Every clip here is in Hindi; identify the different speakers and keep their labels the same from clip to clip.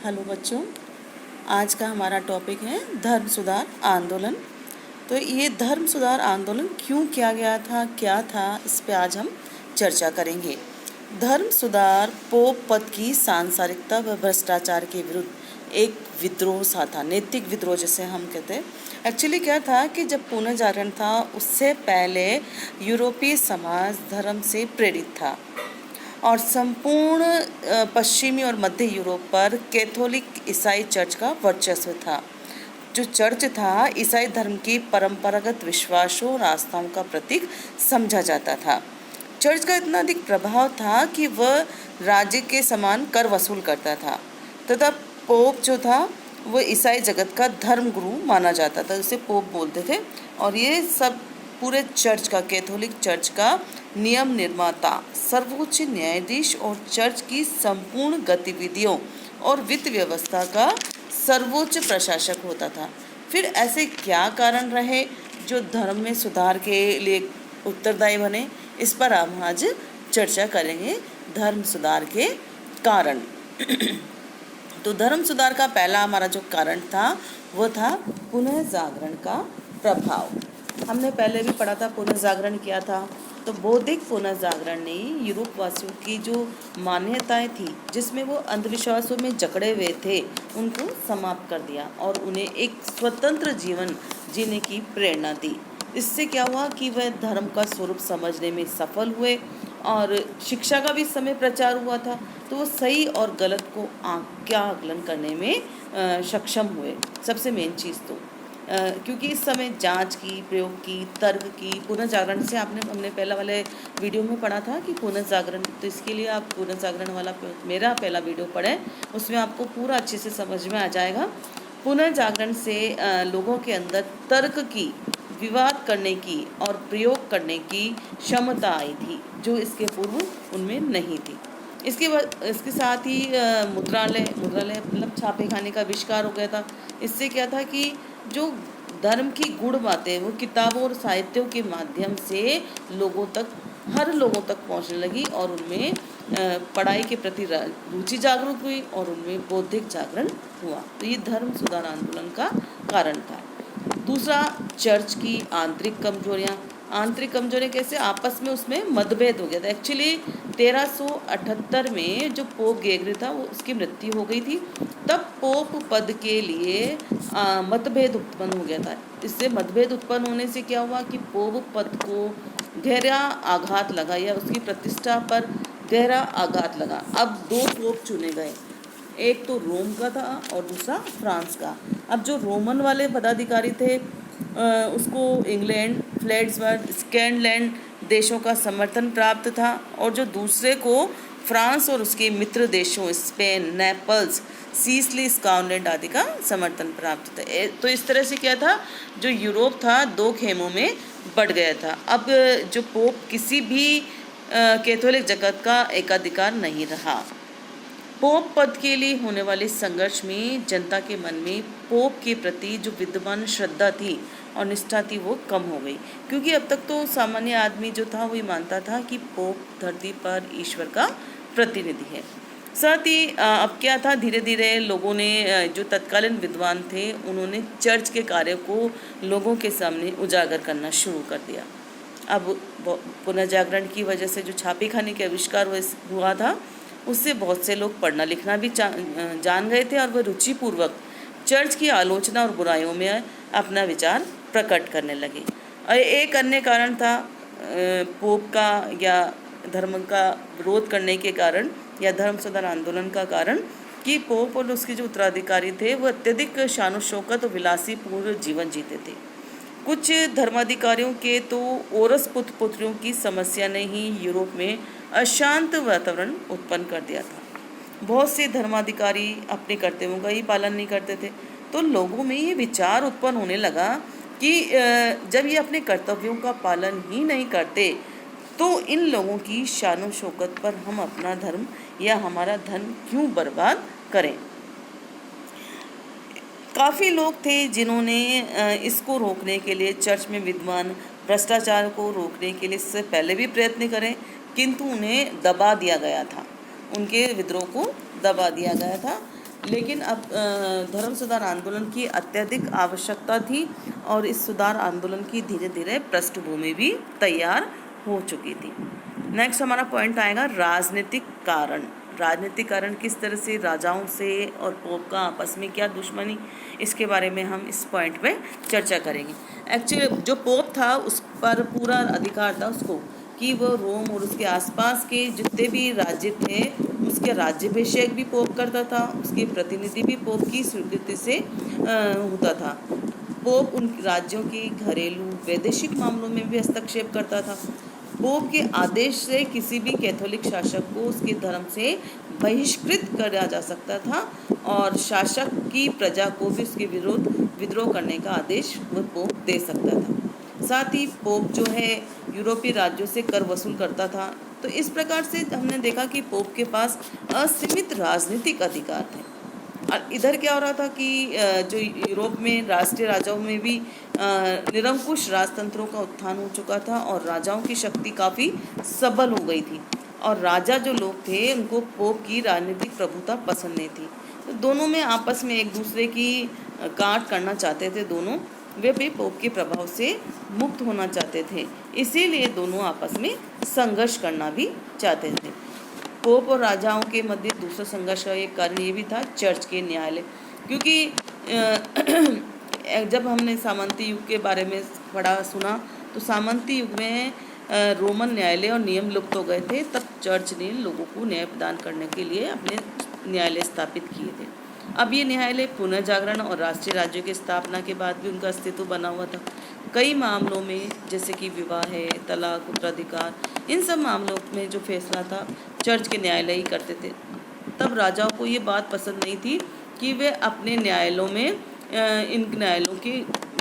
Speaker 1: हेलो बच्चों, आज का हमारा टॉपिक है धर्म सुधार आंदोलन। तो ये धर्म सुधार आंदोलन क्यों किया गया था, क्या था, इस पे आज हम चर्चा करेंगे। धर्म सुधार पोप पद की सांसारिकता व भ्रष्टाचार के विरुद्ध एक विद्रोह सा था, नैतिक विद्रोह जिसे हम कहते हैं। एक्चुअली क्या था कि जब पुनर्जागरण था उससे पहले यूरोपीय समाज धर्म से प्रेरित था और संपूर्ण पश्चिमी और मध्य यूरोप पर कैथोलिक ईसाई चर्च का वर्चस्व था। जो चर्च था ईसाई धर्म की परंपरागत विश्वासों और आस्थाओं का प्रतीक समझा जाता था। चर्च का इतना अधिक प्रभाव था कि वह राज्य के समान कर वसूल करता था तथा पोप जो था वह ईसाई जगत का धर्म गुरु माना जाता था, उसे पोप बोलते थे। और ये सब पूरे चर्च का, कैथोलिक चर्च का नियम निर्माता, सर्वोच्च न्यायाधीश और चर्च की संपूर्ण गतिविधियों और वित्त व्यवस्था का सर्वोच्च प्रशासक होता था। फिर ऐसे क्या कारण रहे जो धर्म में सुधार के लिए उत्तरदायी बने, इस पर हम आज चर्चा करेंगे। धर्म सुधार के कारण तो धर्म सुधार का पहला हमारा जो कारण था वो था पुनर्जागरण का प्रभाव। हमने पहले भी पढ़ा था, पुनर्जागरण किया था। तो बौद्धिक पुनर्जागरण ने यूरोप वासियों की जो मान्यताएं थी, जिसमें वो अंधविश्वासों में जकड़े हुए थे, उनको समाप्त कर दिया और उन्हें एक स्वतंत्र जीवन जीने की प्रेरणा दी। इससे क्या हुआ कि वह धर्म का स्वरूप समझने में सफल हुए और शिक्षा का भी समय प्रचार हुआ था, तो वो सही और गलत को क्या आकलन करने में सक्षम हुए। सबसे मेन चीज़ तो क्योंकि इस समय जांच की, प्रयोग की, तर्क की, पुनर्जागरण से हमने पहला वाले वीडियो में पढ़ा था कि पुनर्जागरण, तो इसके लिए आप पुनर्जागरण वाला मेरा पहला वीडियो पढ़ें, उसमें आपको पूरा अच्छे से समझ में आ जाएगा। पुनर्जागरण से लोगों के अंदर तर्क की, विवाद करने की और प्रयोग करने की क्षमता आई थी, जो इसके पूर्व उनमें नहीं थी। इसके साथ ही मुद्रालय मतलब छापे खाने का आविष्कार हो गया था। इससे क्या था कि जो धर्म की गूढ़ बातें वो किताबों और साहित्यों के माध्यम से हर लोगों तक पहुंचने लगी और उनमें पढ़ाई के प्रति रुचि जागरूक हुई और उनमें बौद्धिक जागरण हुआ। तो ये धर्म सुधार आंदोलन का कारण था। दूसरा, चर्च की आंतरिक कमजोरियाँ कैसे, आपस में उसमें मतभेद हो गया था। एक्चुअली 1378 में जो पोप ग्रेगरी था वो उसकी मृत्यु हो गई थी। तब पोप पद के लिए मतभेद उत्पन्न हो गया था। इससे मतभेद उत्पन्न होने से क्या हुआ कि पोप पद को गहरा आघात लगा या उसकी प्रतिष्ठा पर गहरा आघात लगा। अब दो पोप चुने गए, एक तो रोम का था और दूसरा फ्रांस का। अब जो रोमन वाले पदाधिकारी थे उसको इंग्लैंड, फ्लैंड्सबर्ग, स्कॉटलैंड देशों का समर्थन प्राप्त था और जो दूसरे को फ्रांस और उसके मित्र देशों स्पेन, नेपल्स, सीसली, स्कॉटलैंड आदि का समर्थन प्राप्त था। तो इस तरह से क्या था, जो यूरोप था दो खेमों में बढ़ गया था। अब जो पोप किसी भी कैथोलिक जगत का एकाधिकार नहीं रहा। पोप पद के लिए होने वाले संघर्ष में जनता के मन में पोप के प्रति जो विद्यमान श्रद्धा थी और निष्ठा थी वो कम हो गई, क्योंकि अब तक तो सामान्य आदमी जो था वही मानता था कि पोप धरती पर ईश्वर का प्रतिनिधि है। साथ ही अब क्या था, धीरे धीरे लोगों ने, जो तत्कालीन विद्वान थे, उन्होंने चर्च के कार्य को लोगों के सामने उजागर करना शुरू कर दिया। अब पुनर्जागरण की वजह से जो छापे खाने के आविष्कार हुआ था, उससे बहुत से लोग पढ़ना लिखना भी जान गए थे और वह रुचिपूर्वक चर्च की आलोचना और बुराइयों में अपना विचार प्रकट करने लगे। और एक अन्य कारण था पोप का या धर्म का विरोध करने के कारण या धर्म सुधार आंदोलन का कारण कि पोप और उसके जो उत्तराधिकारी थे वो अत्यधिक शानो शौकत और विलासीपूर्ण जीवन जीते थे। कुछ धर्माधिकारियों के तो औरस पुत्र पुत्रियों की समस्या ने ही यूरोप में अशांत वातावरण उत्पन्न कर दिया था। बहुत से धर्माधिकारी अपने कर्तव्यों का ही पालन नहीं करते थे, तो लोगों में ये विचार उत्पन्न होने लगा कि जब ये अपने कर्तव्यों का पालन ही नहीं करते तो इन लोगों की शानो शौकत पर हम अपना धर्म या हमारा धन क्यों बर्बाद करें। काफ़ी लोग थे जिन्होंने इसको रोकने के लिए, चर्च में विद्यमान भ्रष्टाचार को रोकने के लिए इससे पहले भी प्रयत्न करें, किंतु उन्हें दबा दिया गया था, उनके विद्रोह को दबा दिया गया था। लेकिन अब धर्म सुधार आंदोलन की अत्यधिक आवश्यकता थी और इस सुधार आंदोलन की धीरे धीरे पृष्ठभूमि भी तैयार हो चुकी थी। नेक्स्ट हमारा पॉइंट आएगा राजनीतिक कारण। राजनीतिक कारण किस तरह से राजाओं से और पोप का आपस में क्या दुश्मनी, इसके बारे में हम इस पॉइंट पे चर्चा करेंगे। एक्चुअली जो पोप था उस पर पूरा अधिकार था उसको कि वो रोम और उसके आसपास के जितने भी राज्य थे उसके राज्याभिषेक भी पोप करता था, उसके प्रतिनिधि भी पोप की स्वीकृति से होता था। पोप उन राज्यों के घरेलू वैदेशिक मामलों में भी हस्तक्षेप करता था। पोप के आदेश से किसी भी कैथोलिक शासक को उसके धर्म से बहिष्कृत किया जा सकता था और शासक की प्रजा को भी उसके विरोध विद्रोह करने का आदेश वो पोप दे सकता था। साथ ही पोप जो है यूरोपीय राज्यों से कर वसूल करता था। तो इस प्रकार से हमने देखा कि पोप के पास असीमित राजनीतिक अधिकार थे। और इधर क्या हो रहा था कि जो यूरोप में राष्ट्रीय राजाओं में भी निरंकुश राजतंत्रों का उत्थान हो चुका था और राजाओं की शक्ति काफ़ी सबल हो गई थी और राजा जो लोग थे उनको पोप की राजनीतिक प्रभुता पसंद नहीं थी। तो दोनों में आपस में एक दूसरे की काट करना चाहते थे। दोनों वे भी पोप के प्रभाव से मुक्त होना चाहते थे, इसीलिए दोनों आपस में संघर्ष करना भी चाहते थे। पोप और राजाओं के मध्य दूसरा संघर्ष का एक कारण ये भी था चर्च के न्यायालय, क्योंकि जब हमने सामंती युग के बारे में पढ़ा सुना तो सामंती युग में रोमन न्यायालय और नियम लुप्त हो गए थे। तब चर्च ने लोगों को न्याय प्रदान करने के लिए अपने न्यायालय स्थापित किए थे। अब ये न्यायालय पुनर्जागरण और राष्ट्रीय राज्यों की स्थापना के बाद भी उनका अस्तित्व बना हुआ था। कई मामलों में जैसे कि विवाह है, तलाक, उत्तराधिकार, इन सब मामलों में जो फैसला था चर्च के न्यायालय ही करते थे। तब राजाओं को ये बात पसंद नहीं थी कि वे अपने न्यायालयों में इन न्यायालयों की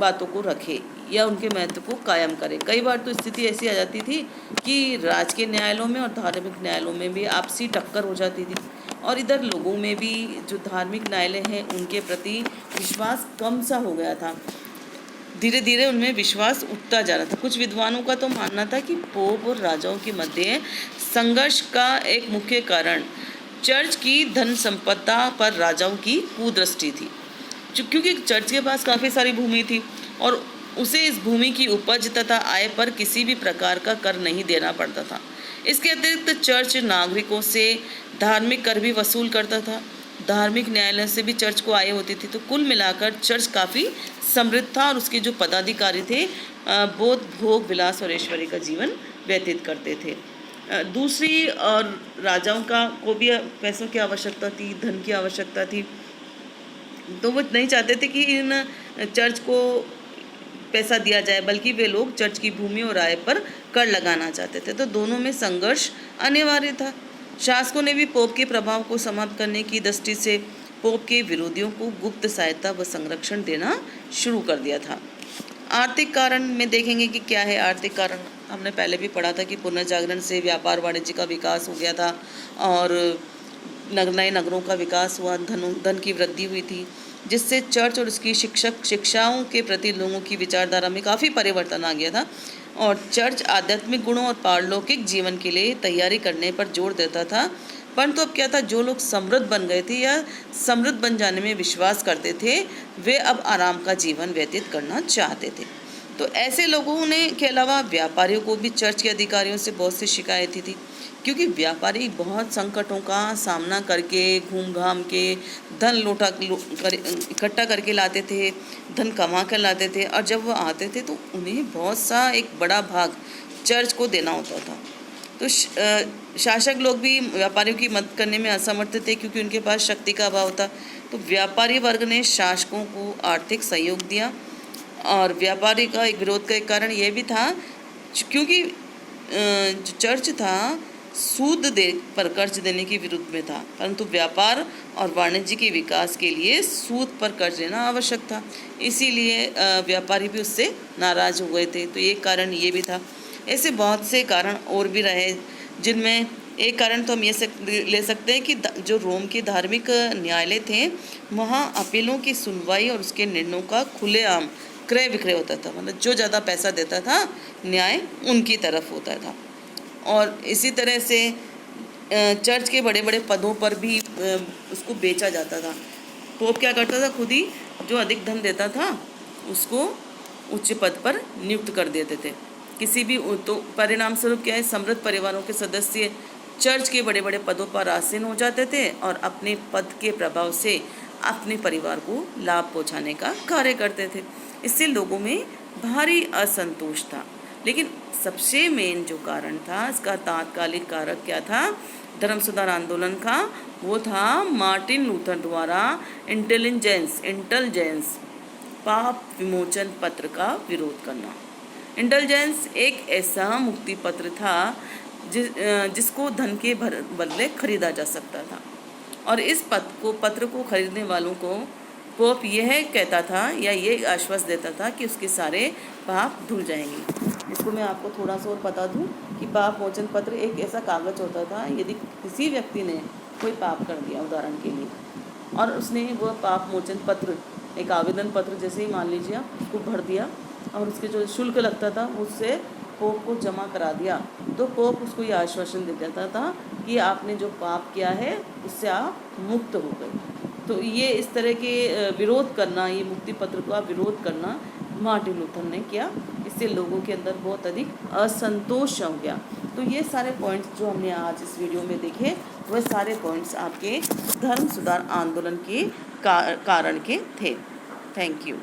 Speaker 1: बातों को रखें या उनके महत्व को कायम करें। कई बार तो स्थिति ऐसी आ जाती थी कि राज के न्यायालयों में और धार्मिक न्यायालयों में भी आपसी टक्कर हो जाती थी और इधर लोगों में भी जो धार्मिक न्यायालय हैं उनके प्रति विश्वास कम सा हो गया था। धीरे धीरे उनमें विश्वास उठता जा रहा था। कुछ विद्वानों का तो मानना था कि पोप और राजाओं के मध्य संघर्ष का एक मुख्य कारण चर्च की धन संपदा पर राजाओं की कुदृष्टि थी, क्योंकि चर्च के पास काफ़ी सारी भूमि थी और उसे इस भूमि की उपज तथा आय पर किसी भी प्रकार का कर नहीं देना पड़ता था। इसके अतिरिक्त चर्च नागरिकों से धार्मिक कर भी वसूल करता था। धार्मिक न्यायालय से भी चर्च को आय होती थी। तो कुल मिलाकर चर्च काफ़ी समृद्ध था और उसके जो पदाधिकारी थे बहुत भोग विलास और ऐश्वर्य का जीवन व्यतीत करते थे। दूसरी और राजाओं को भी पैसों की आवश्यकता थी, धन की आवश्यकता थी। तो वो नहीं चाहते थे कि इन चर्च को पैसा दिया जाए, बल्कि वे लोग चर्च की भूमि और आय पर कर लगाना चाहते थे। तो दोनों में संघर्ष अनिवार्य था। शासकों ने भी पोप के प्रभाव को समाप्त करने की दृष्टि से पोप के विरोधियों को गुप्त सहायता व संरक्षण देना शुरू कर दिया था। आर्थिक कारण में देखेंगे कि क्या है आर्थिक कारण। हमने पहले भी पढ़ा था कि पुनर्जागरण से व्यापार वाणिज्य का विकास हो गया था और नए नगरों का विकास हुआ, धन की वृद्धि हुई थी, जिससे चर्च और उसकी शिक्षाओं के प्रति लोगों की विचारधारा में काफ़ी परिवर्तन आ गया था और चर्च आध्यात्मिक गुणों और पारलौकिक जीवन के लिए तैयारी करने पर जोर देता था। परंतु अब क्या था, जो लोग समृद्ध बन गए थे या समृद्ध बन जाने में विश्वास करते थे वे अब आराम का जीवन व्यतीत करना चाहते थे। तो ऐसे लोगों ने के अलावा व्यापारियों को भी चर्च के अधिकारियों से बहुत सी शिकायतें थी, क्योंकि व्यापारी बहुत संकटों का सामना करके घूम घाम के धन इकट्ठा करके लाते थे, धन कमा कर लाते थे और जब वो आते थे तो उन्हें बहुत सा एक बड़ा भाग चर्च को देना होता था। तो शासक लोग भी व्यापारियों की मदद करने में असमर्थ थे क्योंकि उनके पास शक्ति का अभाव था। तो व्यापारी वर्ग ने शासकों को आर्थिक सहयोग दिया और व्यापारी का एक विरोध का एक कारण यह भी था क्योंकि जो चर्च था सूद दे पर कर्ज देने के विरुद्ध में था, परंतु व्यापार और वाणिज्य के विकास के लिए सूद पर कर्ज लेना आवश्यक था। इसीलिए व्यापारी भी उससे नाराज हो गए थे। तो एक कारण ये भी था। ऐसे बहुत से कारण और भी रहे, जिनमें एक कारण तो हम ये ले सकते हैं कि जो रोम के धार्मिक न्यायालय थे वहाँ अपीलों की सुनवाई और उसके निर्णयों का खुलेआम क्रय विक्रय होता था। मतलब जो ज़्यादा पैसा देता था न्याय उनकी तरफ होता था। और इसी तरह से चर्च के बड़े बड़े पदों पर भी उसको बेचा जाता था। पोप क्या करता था, खुद ही जो अधिक धन देता था उसको उच्च पद पर नियुक्त कर देते थे। किसी भी तो परिणाम स्वरूप क्या है, समृद्ध परिवारों के सदस्य चर्च के बड़े बड़े पदों पर आसीन हो जाते थे और अपने पद के प्रभाव से अपने परिवार को लाभ पहुंचाने का कार्य करते थे। इससे लोगों में भारी असंतोष था। लेकिन सबसे मेन जो कारण था, इसका तात्कालिक कारक क्या था धर्म सुधार आंदोलन का, वो था मार्टिन लूथर द्वारा इंटेलिजेंस पाप विमोचन पत्र का विरोध करना। इंटेलिजेंस एक ऐसा मुक्ति पत्र था जिसको धन के बदले खरीदा जा सकता था, और इस पत्र को खरीदने वालों को पोप यह कहता था या ये आश्वासन देता था कि उसके सारे पाप धुल जाएंगे। इसको मैं आपको थोड़ा सा और बता दूं कि पाप मोचन पत्र एक ऐसा कागज होता था, यदि किसी व्यक्ति ने कोई पाप कर दिया उदाहरण के लिए, और उसने वो पाप मोचन पत्र एक आवेदन पत्र जैसे ही मान लीजिए आप उसको भर दिया और उसके जो शुल्क लगता था उससे पोप को जमा करा दिया, तो पोप उसको ये आश्वासन दे देता था कि आपने जो पाप किया है उससे आप मुक्त हो गए। तो ये इस तरह के विरोध करना, ये मुक्ति पत्र का विरोध करना मार्टिन लूथर ने किया। इससे लोगों के अंदर बहुत अधिक असंतोष हो गया। तो ये सारे पॉइंट्स जो हमने आज इस वीडियो में देखे, वह सारे पॉइंट्स आपके धर्म सुधार आंदोलन के कारण के थे। Thank you.